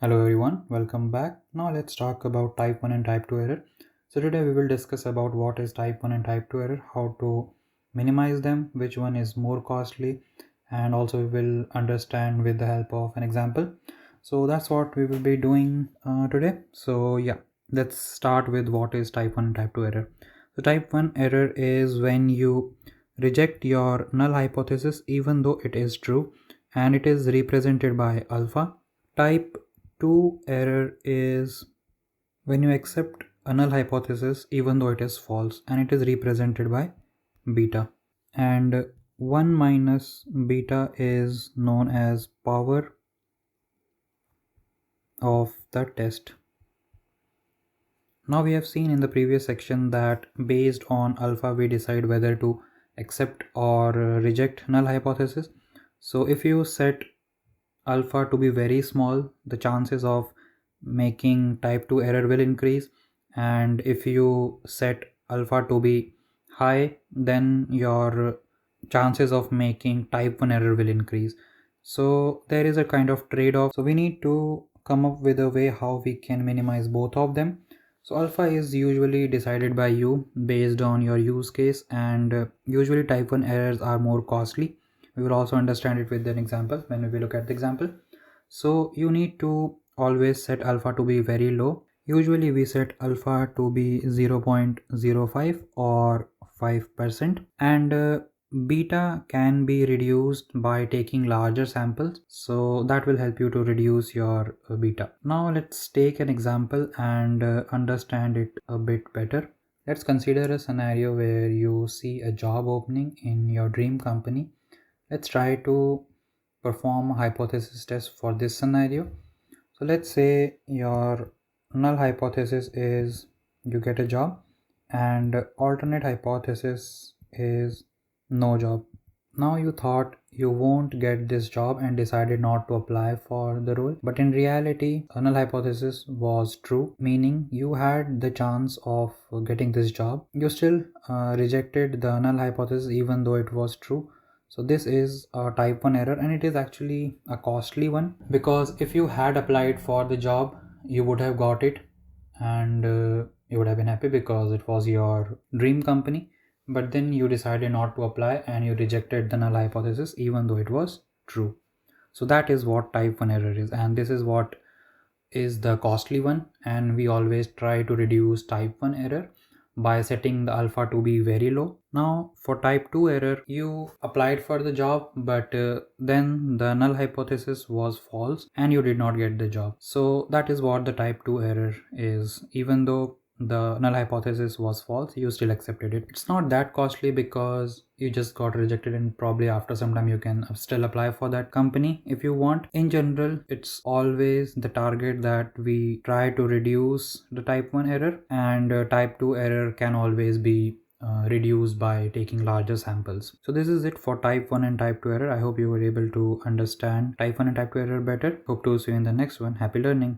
Hello everyone, welcome back. Now let's talk about type 1 and type 2 error. So today we will discuss about what is type 1 and type 2 error, how to minimize them, which one is more costly, and also we will understand with the help of an example. So that's what we will be doing today. So yeah, let's start with what is type 1 and type 2 error. So type 1 error is when you reject your null hypothesis even though it is true and it is represented by alpha. Type 2 error is when you accept a null hypothesis even though it is false and it is represented by beta. And 1 minus beta is known as power of the test. Now we have seen in the previous section that based on alpha we decide whether to accept or reject null hypothesis. So if you set alpha to be very small, the chances of making type 2 error will increase, and if you set alpha to be high, then your chances of making type 1 error will increase. So there is a kind of trade-off, so we need to come up with a way how we can minimize both of them. So alpha is usually decided by you based on your use case, and usually type 1 errors are more costly. We will also understand it with an example when we look at the example. So you need to always set alpha to be very low. Usually we set alpha to be 0.05 or 5%, and beta can be reduced by taking larger samples, so that will help you to reduce your beta. Now let's take an example and understand it a bit better. Let's consider a scenario where you see a job opening in your dream company. Let's try to perform a hypothesis test for this scenario. So let's say your null hypothesis is you get a job, and alternate hypothesis is no job. Now you thought you won't get this job and decided not to apply for the role, but in reality a null hypothesis was true, meaning you had the chance of getting this job. You still rejected the null hypothesis even though it was true. So this is a type 1 error, and it is actually a costly one, because if you had applied for the job you would have got it, and you would have been happy because it was your dream company. But then you decided not to apply and you rejected the null hypothesis even though it was true. So that is what type 1 error is, and this is what is the costly one, and we always try to reduce type 1 error by setting the alpha to be very low. Now for type 2 error, you applied for the job, but then the null hypothesis was false and you did not get the job. So that is what the type 2 error is. Even though the null hypothesis was false, you still accepted it. It's not that costly because you just got rejected, and probably after some time you can still apply for that company if you want. In general, it's always the target that we try to reduce the type 1 error, and type 2 error can always be reduced by taking larger samples. So this is it for type 1 and type 2 error. I hope you were able to understand type 1 and type 2 error better. Hope to see you in the next one. Happy learning.